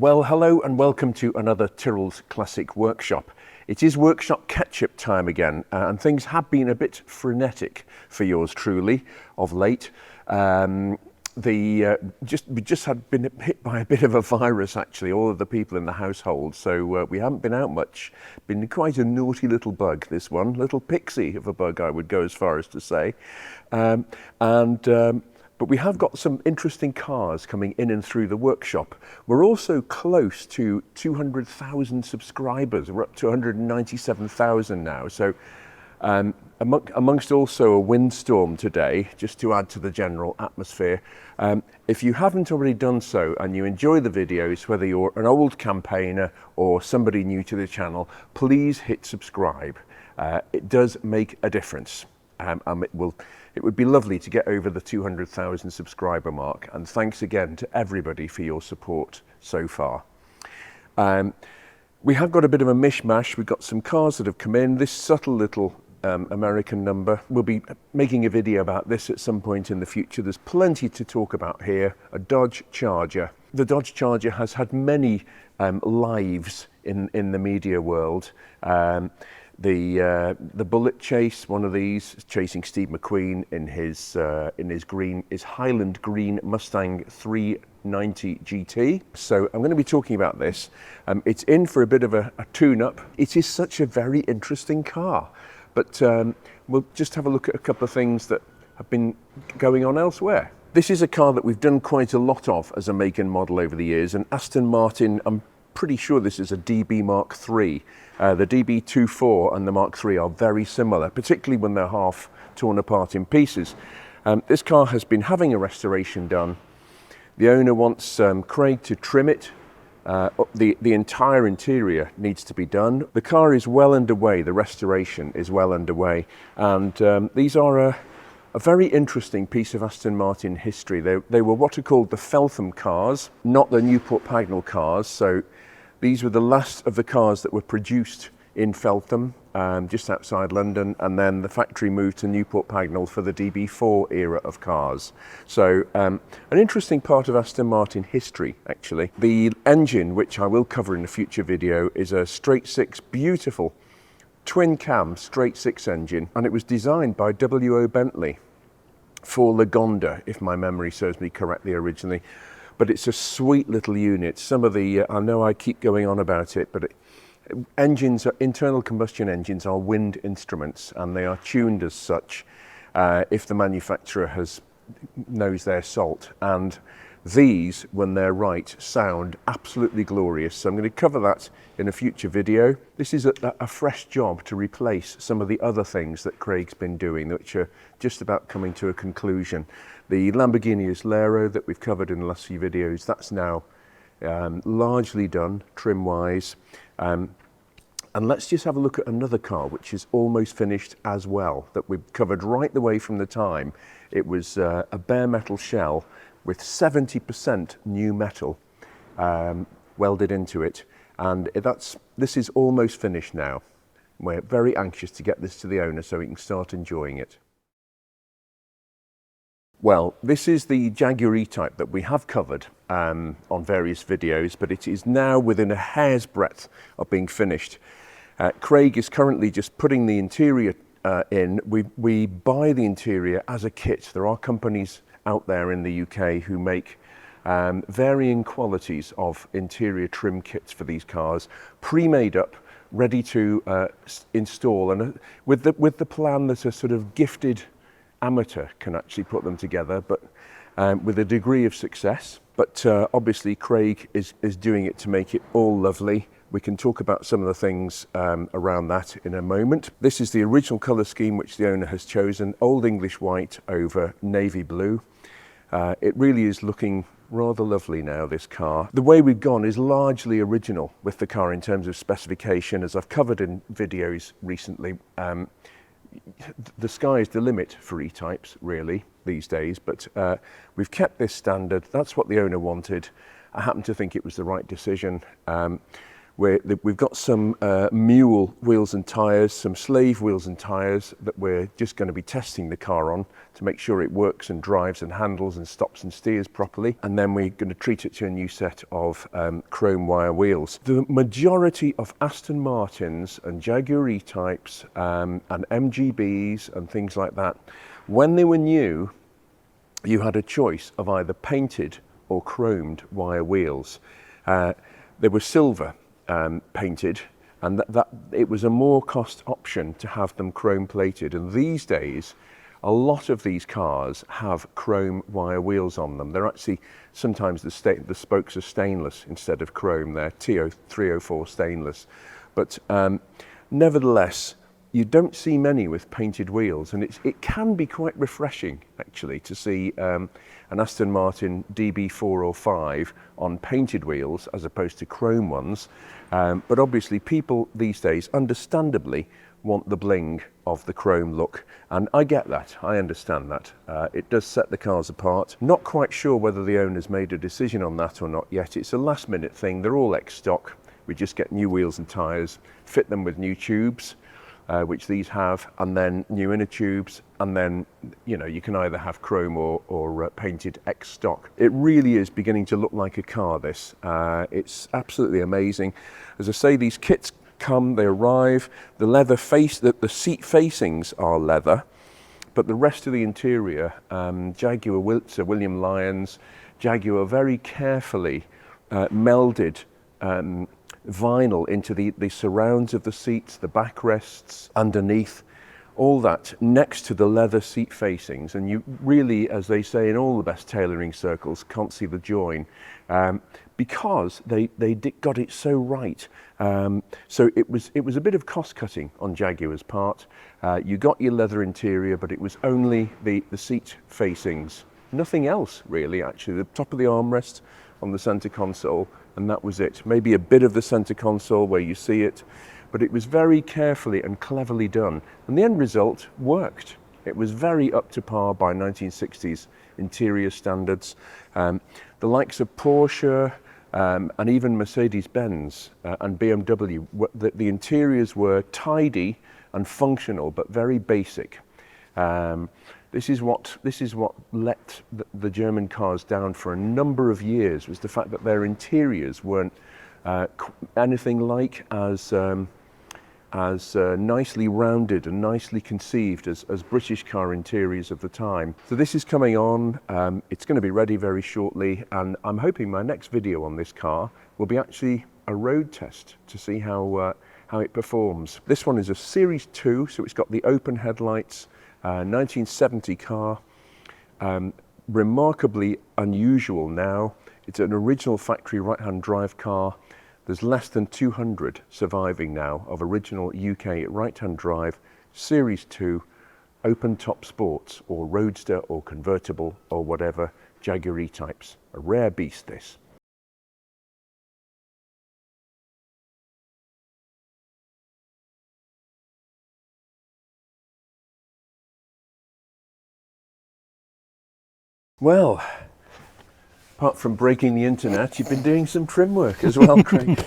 Well, hello and welcome to another Tyrrell's Classic Workshop. It is Workshop Ketchup time again, and things have been a bit frenetic for yours truly of late. We just had been hit by a bit of a virus actually, all of the people in the household, so we haven't been out much. Been quite a naughty little bug, this one, little pixie of a bug I would go as far as to say. But we have got some interesting cars coming in and through the workshop. We're also close to 200,000 subscribers. We're up to 197,000 now. So amongst also a windstorm today, just to add to the general atmosphere. If you haven't already done so and you enjoy the videos, whether you're an old campaigner or somebody new to the channel, please hit subscribe. It does make a difference. It would be lovely to get over the 200,000 subscriber mark, and thanks again to everybody for your support so far. We have got a bit of a mishmash. We've got some cars that have come in. This subtle little American number. We'll be making a video about this at some point in the future. There's plenty to talk about here. A Dodge Charger. The Dodge Charger has had many lives in the media world. The Bullitt chase, one of these, chasing Steve McQueen in his Highland green Mustang 390 GT. So I'm going to be talking about this. It's in for a bit of a tune-up. It is such a very interesting car, but we'll just have a look at a couple of things that have been going on elsewhere. This is a car that we've done quite a lot of as a make and model over the years, and Aston Martin, I'm pretty sure this is a DB Mk111. The DB24 and the Mk3 are very similar, particularly when they're half torn apart in pieces. This car has been having a restoration done. The owner wants Craig to trim it. The entire interior needs to be done. The car is well underway, the restoration is well underway, and these are a very interesting piece of Aston Martin history. They were what are called the Feltham cars, not the Newport Pagnell cars. So these were the last of the cars that were produced in Feltham, just outside London, and then the factory moved to Newport Pagnell for the DB4 era of cars. So an interesting part of Aston Martin history, actually. The engine, which I will cover in a future video, is a straight six, beautiful twin cam straight six engine, and it was designed by W.O. Bentley for Lagonda, if my memory serves me correctly originally. But it's a sweet little unit. Some of the, I know I keep going on about it, but internal combustion engines are wind instruments, and they are tuned as such if the manufacturer knows their salt. And these, when they're right, sound absolutely glorious. So I'm going to cover that in a future video. This is a fresh job to replace some of the other things that Craig's been doing, which are just about coming to a conclusion. The Lamborghini Islero that we've covered in the last few videos, that's now largely done, trim-wise. And let's just have a look at another car which is almost finished as well, that we've covered right the way from the time. It was a bare metal shell with 70% new metal welded into it, and this is almost finished now. We're very anxious to get this to the owner so he can start enjoying it. Well, this is the Jaguar E Type that we have covered on various videos, but it is now within a hair's breadth of being finished. Craig is currently just putting the interior in. We buy the interior as a kit. There are companies out there in the UK who make varying qualities of interior trim kits for these cars, pre-made up, ready to install, and with the plan that a sort of gifted amateur can actually put them together, but with a degree of success. But obviously Craig is doing it to make it all lovely. We can talk about some of the things around that in a moment. This is the original colour scheme which the owner has chosen, Old English white over navy blue. It really is looking rather lovely now, this car. The way we've gone is largely original with the car in terms of specification, as I've covered in videos recently. The sky is the limit for E-types really these days, but we've kept this standard. That's what the owner wanted. I happen to think it was the right decision. We've got some mule wheels and tyres, some slave wheels and tyres that we're just going to be testing the car on to make sure it works and drives and handles and stops and steers properly. And then we're going to treat it to a new set of chrome wire wheels. The majority of Aston Martins and Jaguar E Types and MGBs and things like that, when they were new, you had a choice of either painted or chromed wire wheels. They were silver painted, and that it was a more cost option to have them chrome plated. And these days, a lot of these cars have chrome wire wheels on them. They're actually, sometimes the spokes are stainless instead of chrome. They're TO304 stainless. But nevertheless, you don't see many with painted wheels, and it can be quite refreshing actually to see an Aston Martin DB 405 on painted wheels as opposed to chrome ones. But obviously people these days understandably want the bling of the chrome look, and I get that, I understand that. It does set the cars apart. Not quite sure whether the owner's made a decision on that or not yet. It's a last minute thing. They're all ex-stock. We just get new wheels and tyres, fit them with new tubes, which these have, and then new inner tubes, and then you can either have chrome or painted ex-stock. It really is beginning to look like a car, this. It's absolutely amazing. As I say, these kits come, they arrive, the leather the seat facings are leather, but the rest of the interior, Jaguar, Sir William Lyons, Jaguar very carefully melded vinyl into the surrounds of the seats, the backrests, underneath, all that next to the leather seat facings. And you really, as they say in all the best tailoring circles, can't see the join because they got it so right. So it was a bit of cost cutting on Jaguar's part. You got your leather interior, but it was only the seat facings, nothing else really. Actually, the top of the armrest on the center console, and that was it. Maybe a bit of the center console where you see it, but it was very carefully and cleverly done, and the end result worked. It was very up to par by 1960s interior standards. The likes of Porsche and even Mercedes-Benz and BMW, the interiors were tidy and functional, but very basic. This is what let the German cars down for a number of years, was the fact that their interiors weren't anything like as nicely rounded and nicely conceived as British car interiors of the time. So this is coming on, it's going to be ready very shortly, and I'm hoping my next video on this car will be actually a road test to see how it performs. This one is a Series 2, so it's got the open headlights, 1970 car, remarkably unusual now. It's an original factory right-hand drive car. There's less than 200 surviving now of original UK right-hand drive, Series 2, open top sports, or roadster or convertible or whatever, Jaguar E Types. A rare beast, this. Well, apart from breaking the internet, you've been doing some trim work as well, Craig.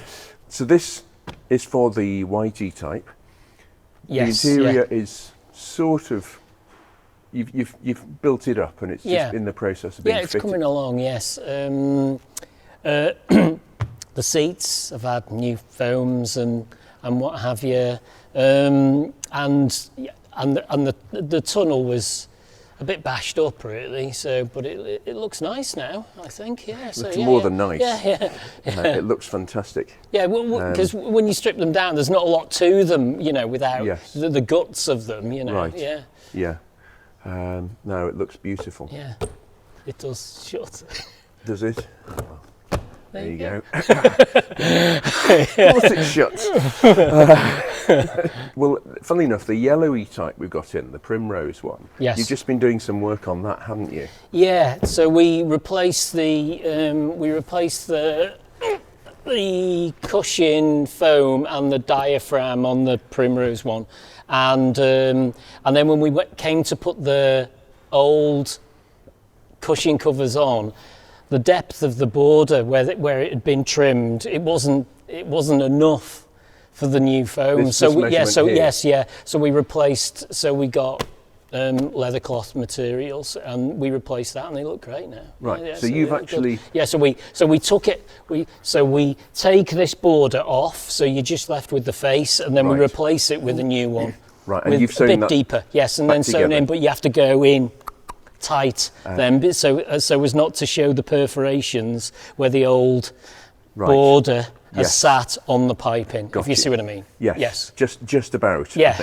So this is for the white E-Type. Yes. The interior is sort of, you've built it up, and it's just in the process of being fitted. Yeah, it's coming along, yes. The seats have had new foams and what have you, and the tunnel was a bit bashed up really, so but it looks nice now, I think. Yeah, so looks more than nice. Yeah. It looks fantastic. Yeah, well, because when you strip them down, there's not a lot to them, without the guts of them, Right. Yeah. Yeah. No, it looks beautiful. Yeah, it does shut. Does it? Oh, there you go. Of course it shuts. Well, funnily enough, the yellow E-Type we've got in, the Primrose one, yes. You've just been doing some work on that, haven't you? Yeah, so we replaced the cushion foam and the diaphragm on the Primrose one, and then when we came to put the old cushion covers on, the depth of the border where it had been trimmed, it wasn't it wasn't enough for the new foam. This So measurement here. So we replaced. So we got leather cloth materials, and we replaced that, and they look great now. Right. Yeah, so you've actually. Good. Yeah. So we took it. We take this border off, so you're just left with the face, and then we Right. replace it with a new one. Right. And With you've a sewn bit that deeper. Yes, and then sewn together. in, but you have to go in tight then, so as not to show the perforations where the old border has Yes. sat on the piping. Got if you you. see what I mean. Yes. Just about. Yeah.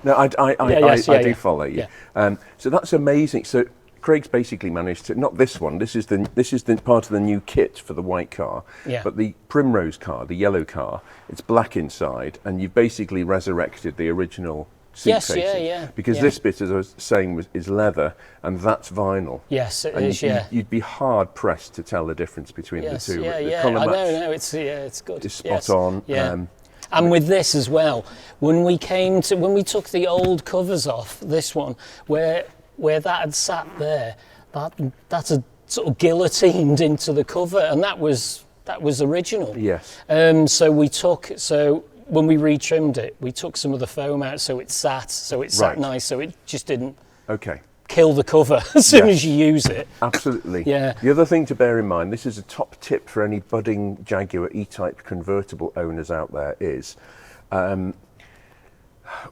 No, I do follow you. Yeah. So that's amazing. So Craig's basically managed to, not this one, this is the part of the new kit for the white car, Yeah. but the Primrose car, the yellow car, it's black inside, and you've basically resurrected the original seat Yes, facing. yeah. Because Yeah. this bit, as I was saying, is leather, and that's vinyl. Yes, it And is. Yeah. You'd be hard pressed to tell the difference between Yes. the two. Yeah. The Yeah. colour I match know. No, it's good. is spot Yes. on. Yeah. And with this as well, when we took the old covers off this one, where that had sat there, that's a sort of guillotined into the cover, and that was original. Yes. So when we retrimmed it, we took some of the foam out, so it sat Right. nice, so it just didn't Okay. kill the cover as soon Yes. as you use it. Absolutely. Yeah. The other thing to bear in mind, this is a top tip for any budding Jaguar E Type convertible owners out there, is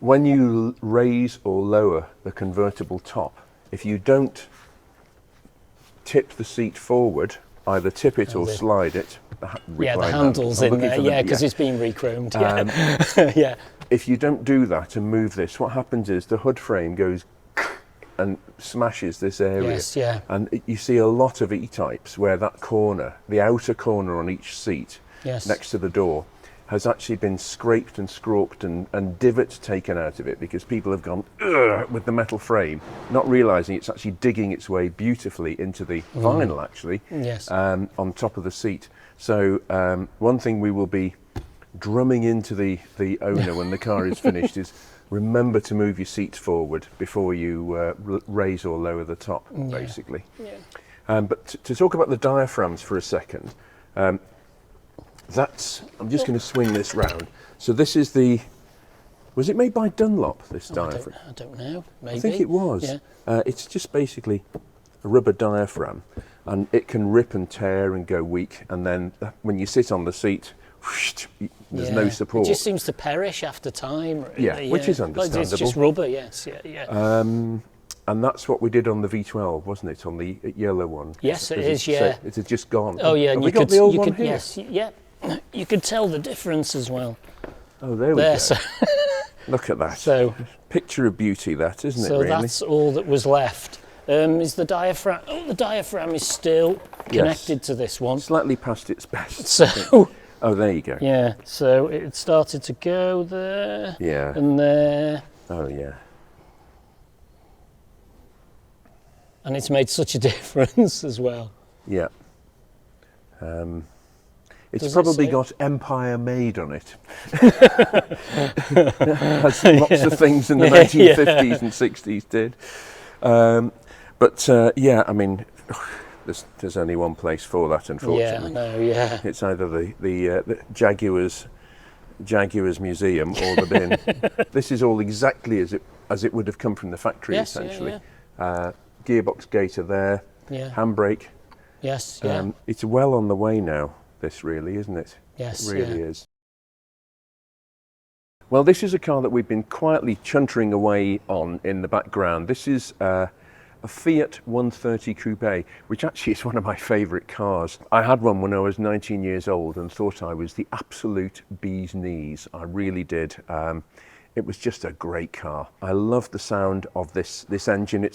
when you raise or lower the convertible top, if you don't tip the seat forward, either tip it or slide it. Yeah, the recline handle's handle. in there, because it's been re-chromed. Yeah. Yeah. If you don't do that and move this, what happens is the hood frame goes and smashes this area. Yes, yeah. And you see a lot of E-types where that corner, the outer corner on each seat, Yes. next to the door, has actually been scraped and scrawped and divots taken out of it because people have gone "Ugh," with the metal frame, not realising it's actually digging its way beautifully into the vinyl, actually, Yes. on top of the seat. So one thing we will be drumming into the owner when the car is finished is remember to move your seats forward before you raise or lower the top, basically. Yeah. But to talk about the diaphragms for a second, I'm just going to swing this round. So this is was it made by Dunlop, this diaphragm? I don't know. Maybe. I think it was. Yeah. It's just basically a rubber diaphragm, and it can rip and tear and go weak, and then when you sit on the seat, whoosh, there's no support. It just seems to perish after time. Really. Yeah, which is understandable. It's just rubber, yes. Yeah. And that's what we did on the V12, wasn't it? On the yellow one. Yes, it As is, said, yeah. it had just gone. Oh, yeah. Have And we got the old one here? Yes, yeah. You could tell the difference as well. Oh, there we go. So, Look at that. so Picture of beauty, that, isn't it, So really? that's all that was left. Is the diaphragm? Oh, the diaphragm is still connected to this one. Slightly past its best. So Oh, there you go. yeah, so it started to go there Yeah. and there, Oh, yeah. and it's made such a difference as well. Yeah. It's Does it probably say- got Empire Made on it. Has lots of things in the 1950s and 60s did. Yeah, I mean, there's only one place for that, Yeah, I unfortunately. know. Yeah, It's either the Jaguar's museum or the bin. This is all exactly as it would have come from the factory, Yes, yeah, essentially. Gearbox gaiter there, yeah, handbrake. yes, yeah, It's well on the way now, this really, isn't it? yes, It really yeah. is. Well, this is a car that we've been quietly chuntering away on in the background. This is a Fiat 130 Coupe, which actually is one of my favourite cars. I had one when I was 19 years old and thought I was the absolute bee's knees. I really did. It was just a great car. I love the sound of this engine.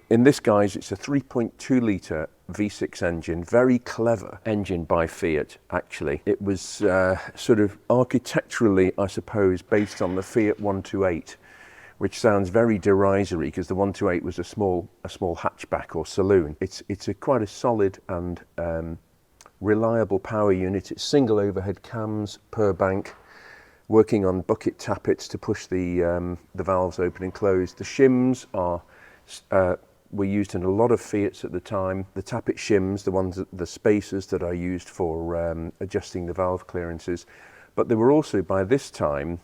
In this guise, it's a 3.2 litre V6 engine, very clever engine by Fiat, actually. It was sort of architecturally, I suppose, based on the Fiat 128, which sounds very derisory because the 128 was a small hatchback or saloon. It's quite a solid and reliable power unit. It's single overhead cams per bank, working on bucket tappets to push the valves open and close. The shims are were used in a lot of Fiats at the time. The tappet shims, the spacers that I used for adjusting the valve clearances. But there were also, by this time,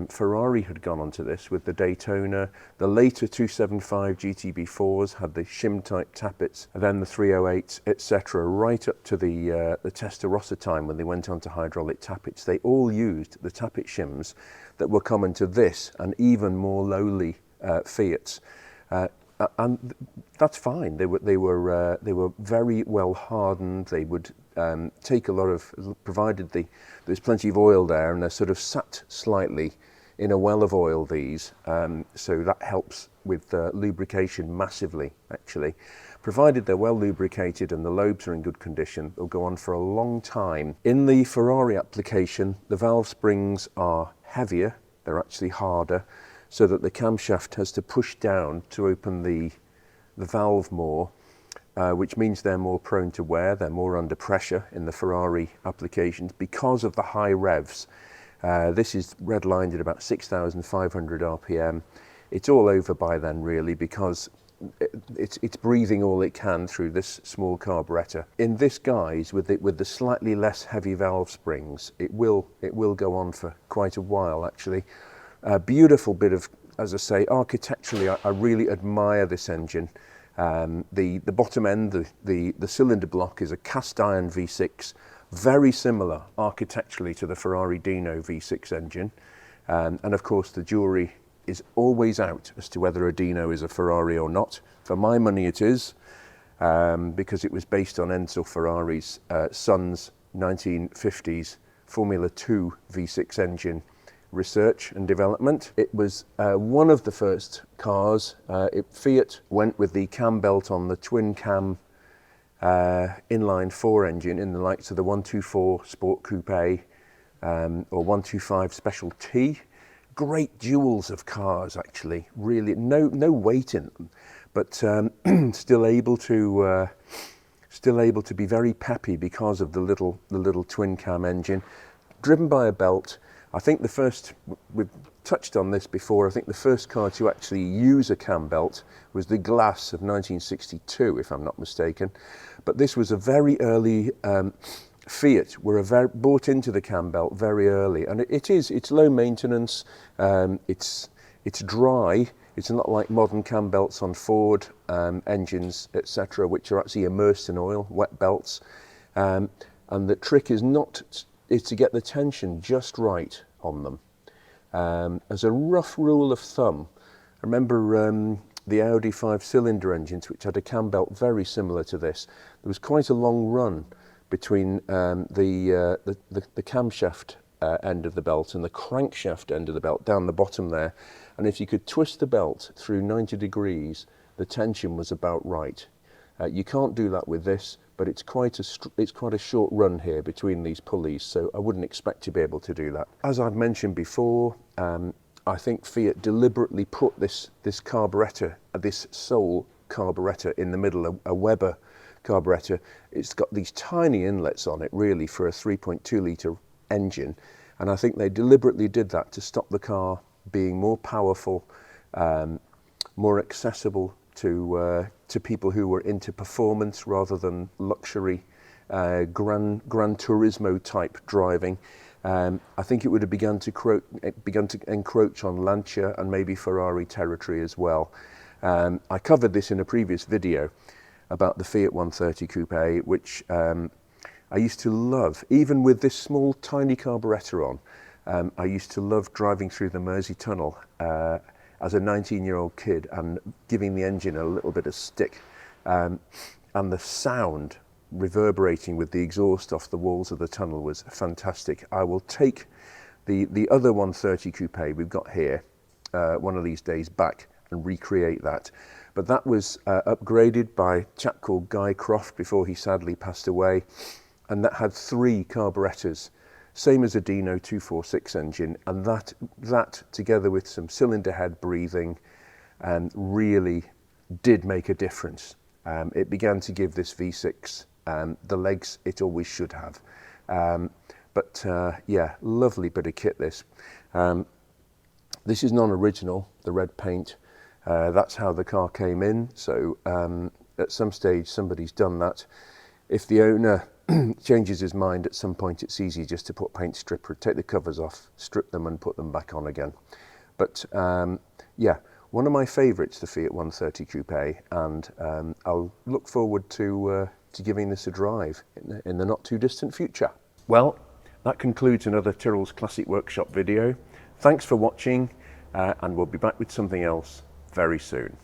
Ferrari had gone onto this with the Daytona. The later 275 GTB4s had the shim type tappets, and then the 308s, etc. Right up to the Testarossa time when they went on to hydraulic tappets. They all used the tappet shims that were common to this and even more lowly Fiats. And that's fine. They were very well hardened. They would take a lot of, provided there's plenty of oil there, and they're sort of sat slightly in a well of oil, these, so that helps with lubrication massively, actually. Provided they're well lubricated and the lobes are in good condition, they'll go on for a long time. In the Ferrari application, the valve springs are heavier, they're actually harder, so that the camshaft has to push down to open the valve more, which means they're more prone to wear, they're more under pressure in the Ferrari applications because of the high revs. This is redlined at about 6,500 RPM. It's all over by then, really, because it's breathing all it can through this small carburettor. In this guise, with the slightly less heavy valve springs, it will go on for quite a while, actually. A beautiful bit of, as I say, architecturally, I really admire this engine. The bottom end, the cylinder block is a cast iron V6, very similar architecturally to the Ferrari Dino V6 engine. And of course, the jury is always out as to whether a Dino is a Ferrari or not. For my money, it is, because it was based on Enzo Ferrari's son's 1950s Formula 2 V6 engine research and development. It was one of the first cars. Fiat went with the cam belt on the twin cam inline 4 engine in the likes of the 124 Sport Coupe or 125 Special T. Great jewels of cars, actually. Really, no weight in them, but still able to be very peppy because of the little twin cam engine, driven by a belt. I think we've touched on this before, I think the first car to actually use a cam belt was the Glass of 1962, if I'm not mistaken. But this was a very early Fiat, bought into the cam belt very early. And it's low maintenance, it's dry, it's not like modern cam belts on Ford engines, etc., which are actually immersed in oil, wet belts. And the trick is to get the tension just right on them. As a rough rule of thumb, I remember the Audi 5-cylinder engines, which had a cam belt very similar to this. There was quite a long run between the camshaft end of the belt and the crankshaft end of the belt down the bottom there. And if you could twist the belt through 90 degrees, the tension was about right. You can't do that with this, but it's quite a short run here between these pulleys, so I wouldn't expect to be able to do that. As I've mentioned before, I think Fiat deliberately put this carburettor, this sole carburettor in the middle, a Weber carburettor. It's got these tiny inlets on it, really, for a 3.2 litre engine, and I think they deliberately did that to stop the car being more powerful, more accessible to people who were into performance rather than luxury, Gran Turismo type driving. I think it would have begun to encroach on Lancia and maybe Ferrari territory as well. I covered this in a previous video about the Fiat 130 Coupe, which I used to love, even with this small tiny carburettor on. I used to love driving through the Mersey Tunnel as a 19-year-old kid and giving the engine a little bit of stick, and the sound reverberating with the exhaust off the walls of the tunnel was fantastic. I will take the other 130 Coupe we've got here one of these days back and recreate that. But that was upgraded by a chap called Guy Croft before he sadly passed away, and that had 3 carburettors, same as a Dino 246 engine, and that together with some cylinder head breathing really did make a difference. It began to give this V6 the legs it always should have. Yeah, lovely bit of kit this. This is non-original, the red paint. That's how the car came in. So at some stage somebody's done that. If the owner changes his mind at some point, it's easy just to put paint stripper, take the covers off, strip them and put them back on again. But yeah, one of my favourites, the Fiat 130 Coupe, and I'll look forward to giving this a drive in the not too distant future. Well, that concludes another Tyrrell's Classic Workshop video. Thanks for watching, and we'll be back with something else very soon.